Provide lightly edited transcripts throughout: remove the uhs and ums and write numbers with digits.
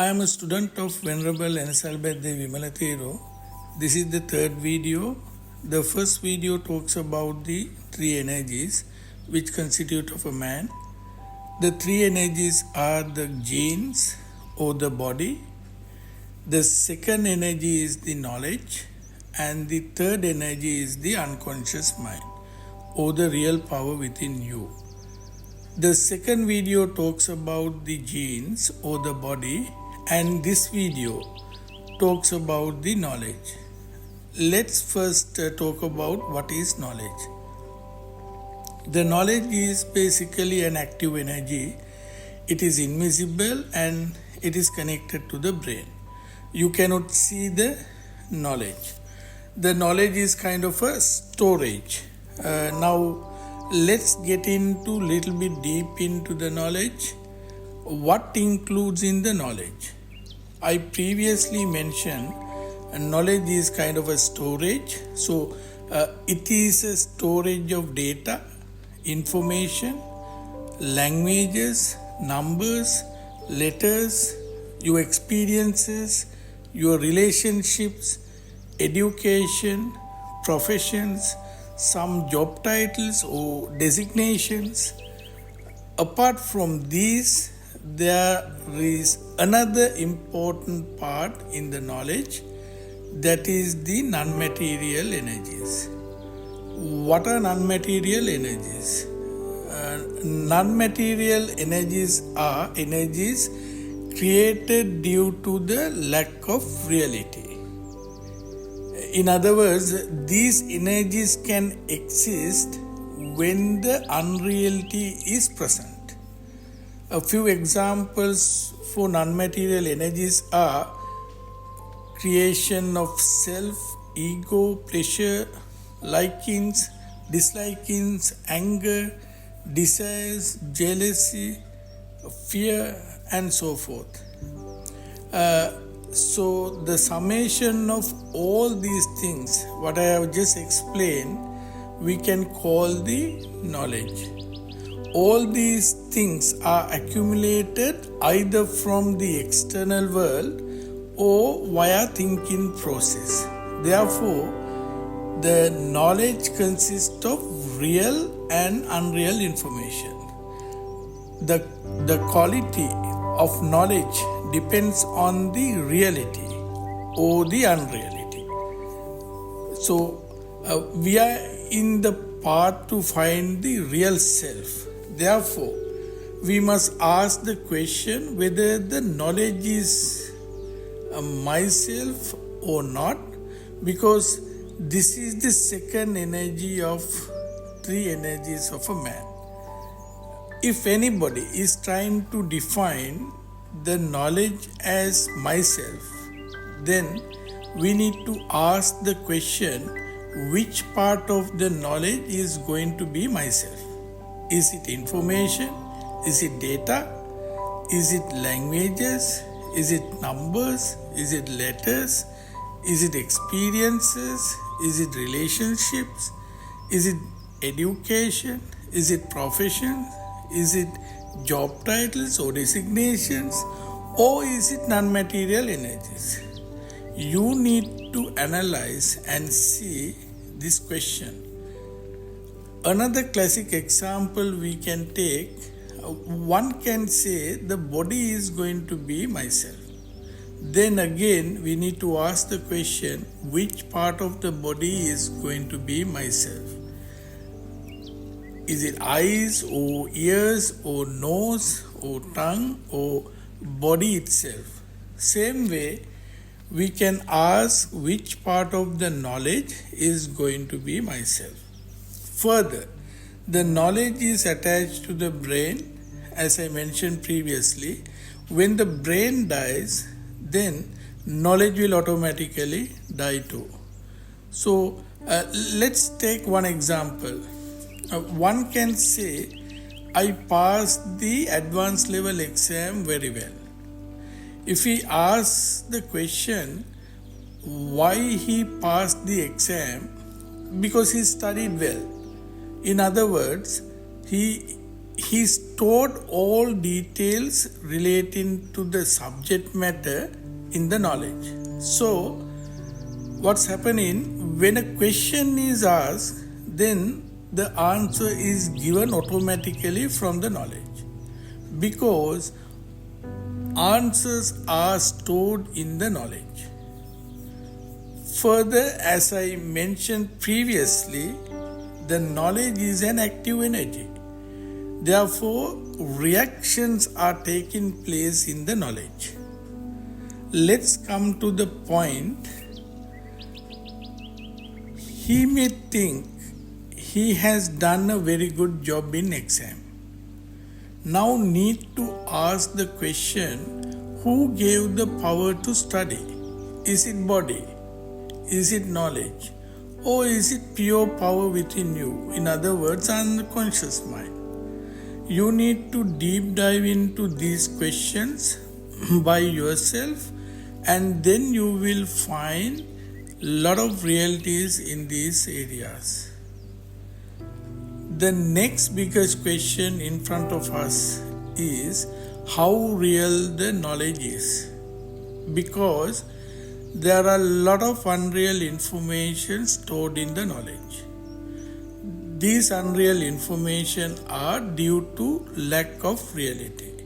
I am a student of Venerable Elizabeth Vimalathero. This is the third video. The first video talks about the three energies which constitute of a man. The three energies are the genes or the body. The second energy is the knowledge, and the third energy is the unconscious mind or the real power within you. The second video talks about the genes or the body, and this video talks about the knowledge. Let's first talk about what is knowledge. The knowledge is basically an active energy. It is invisible and it is connected to the brain. You cannot see the knowledge. The knowledge is kind of a storage. Now let's get into little bit deep into the knowledge. What includes in the knowledge? I previously mentioned knowledge is kind of a storage. So it is a storage of data, information, languages, numbers, letters, your experiences, your relationships, education, professions, some job titles or designations. Apart from these, there is another important part in the knowledge, that is the non-material energies. What are non-material energies? Non-material energies are energies created due to the lack of reality. In other words, these energies can exist when the unreality is present. A few examples for non-material energies are creation of self, ego, pleasure, likings, dislikings, anger, desires, jealousy, fear, and so forth. So the summation of all these things, what I have just explained, we can call the knowledge. All these things are accumulated either from the external world or via thinking process. Therefore, the knowledge consists of real and unreal information. The quality of knowledge depends on the reality or the unreality. So we are in the path to find the real self. Therefore, we must ask the question whether the knowledge is myself or not, because this is the second energy of three energies of a man. If anybody is trying to define the knowledge as myself, then we need to ask the question, which part of the knowledge is going to be myself? Is it information? Is it data? Is it languages? Is it numbers? Is it letters? Is it experiences? Is it relationships? Is it education? Is it profession? Is it job titles or designations? Or is it non-material energies? You need to analyze and see this question. Another classic example we can take, one can say the body is going to be myself. Then again, we need to ask the question, which part of the body is going to be myself? Is it eyes or ears or nose or tongue or body itself? Same way, we can ask which part of the knowledge is going to be myself. Further, the knowledge is attached to the brain. As I mentioned previously, when the brain dies, then knowledge will automatically die too. So let's take one example. One can say, I passed the advanced level exam very well. If he asks the question, why he passed the exam? Because he studied well. In other words, he he stored all details relating to the subject matter in the knowledge. So, what's happening when a question is asked, then the answer is given automatically from the knowledge, because answers are stored in the knowledge. Further, as I mentioned previously, the knowledge is an active energy. Therefore, reactions are taking place in the knowledge. Let's come to the point. He may think he has done a very good job in exam. Now need to ask the question, who gave the power to study? Is it body? Is it knowledge? Or is it pure power within you? In other words, unconscious mind. You need to deep dive into these questions by yourself, and then you will find a lot of realities in these areas. The next biggest question in front of us is how real the knowledge is, because there are a lot of unreal information stored in the knowledge. These unreal information are due to lack of reality.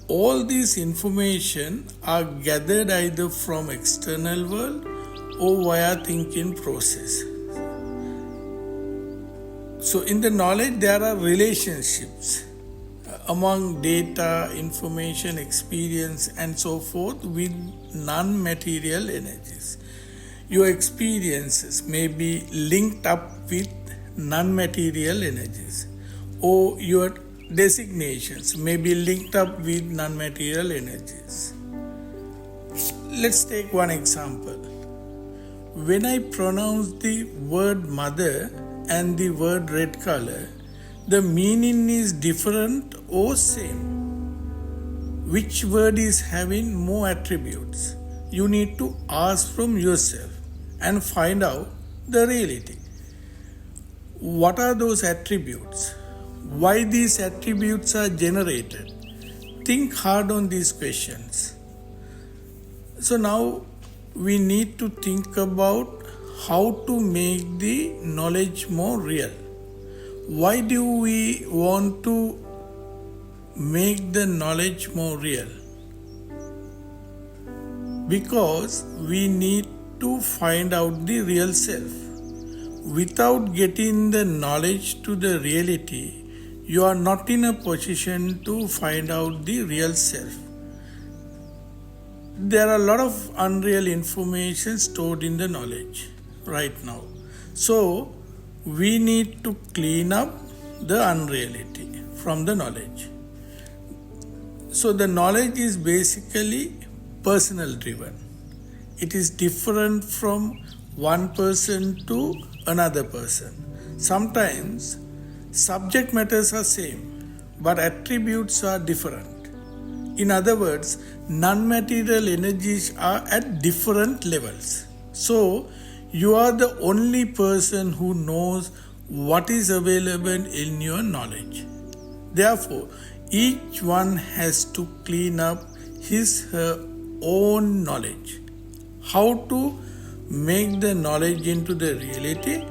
All these information are gathered either from external world or via thinking process. So in the knowledge there are relationships among data, information, experience and so forth with non-material energies. Your experiences may be linked up with non-material energies, or your designations may be linked up with non-material energies. Let's take one example. When I pronounce the word mother and the word red color, the meaning is different or same. Which word is having more attributes? You need to ask from yourself and find out the reality. What are those attributes? Why these attributes are generated? Think hard on these questions. So now we need to think about how to make the knowledge more real. Why do we want to make the knowledge more real? Because we need to find out the real self. Without getting the knowledge to the reality, you are not in a position to find out the real self. There are a lot of unreal information stored in the knowledge right now. So, we need to clean up the unreality from the knowledge. So, the knowledge is basically personal driven. It is different from one person to another person. Sometimes subject matters are same, but attributes are different. In other words, non-material energies are at different levels. So, you are the only person who knows what is available in your knowledge. Therefore, each one has to clean up her own knowledge. How to make the knowledge into the reality?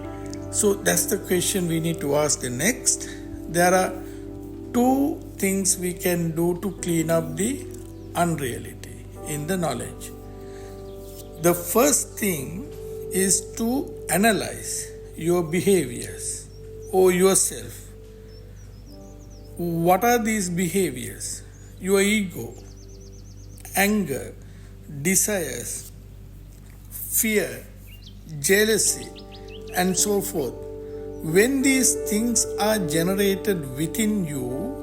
So that's the question we need to ask the next. There are two things we can do to clean up the unreality in the knowledge. The first thing is to analyze your behaviors or yourself. What are these behaviors? Your ego, anger, desires, fear, jealousy, and so forth. When these things are generated within you,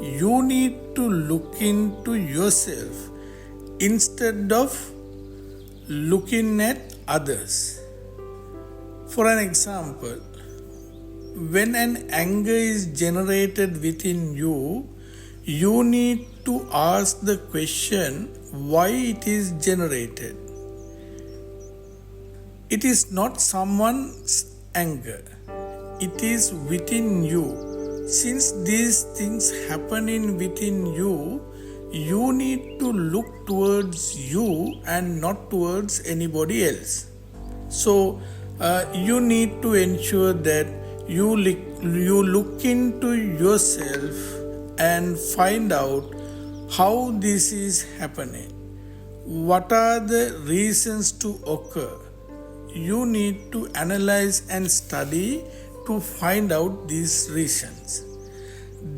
you need to look into yourself instead of looking at others. For an example, when an anger is generated within you, you need to ask the question why it is generated. It is not someone's anger. It is within you. Since these things happening within you, you need to look towards you and not towards anybody else. So you need to ensure that you look into yourself and find out how this is happening. What are the reasons to occur? You need to analyze and study to find out these reasons.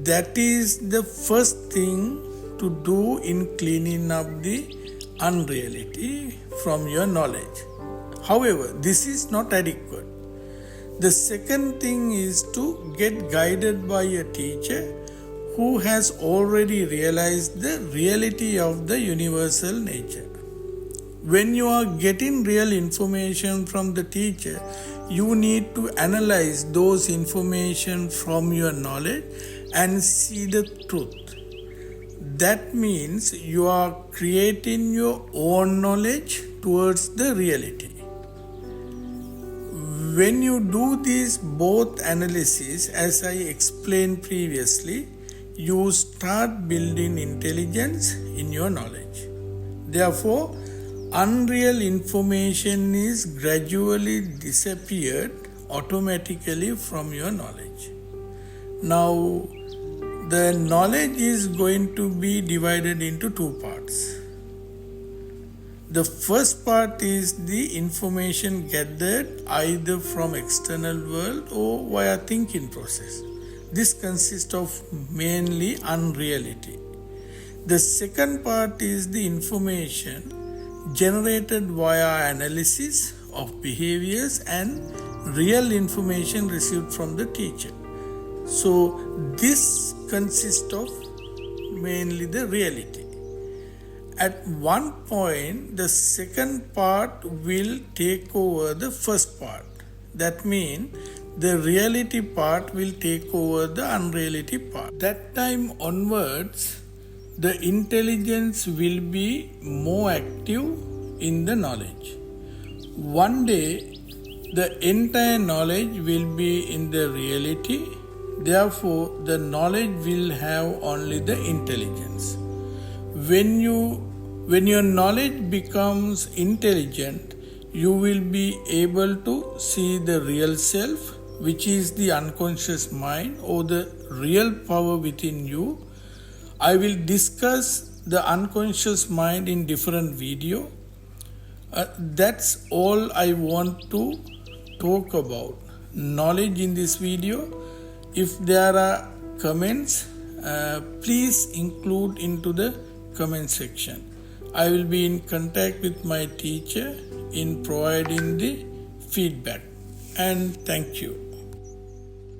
That is the first thing to do in cleaning up the unreality from your knowledge. However, this is not adequate. The second thing is to get guided by a teacher who has already realized the reality of the universal nature. When you are getting real information from the teacher, you need to analyze those information from your knowledge and see the truth. That means you are creating your own knowledge towards the reality. When you do these both analysis, as I explained previously, you start building intelligence in your knowledge. Therefore, unreal information is gradually disappeared automatically from your knowledge. Now, the knowledge is going to be divided into two parts. The first part is the information gathered either from external world or via thinking process. This consists of mainly unreality. The second part is the information generated via analysis of behaviors and real information received from the teacher. So this consists of mainly the reality. At one point, the second part will take over the first part. That means the reality part will take over the unreality part. That time onwards, the intelligence will be more active in the knowledge. One day, the entire knowledge will be in the reality. Therefore, the knowledge will have only the intelligence. When your knowledge becomes intelligent, you will be able to see the real self, which is the unconscious mind or the real power within you. I will discuss the unconscious mind in different video. That's all I want to talk about knowledge in this video. If there are comments, please include into the comment section. I will be in contact with my teacher in providing the feedback. And thank you.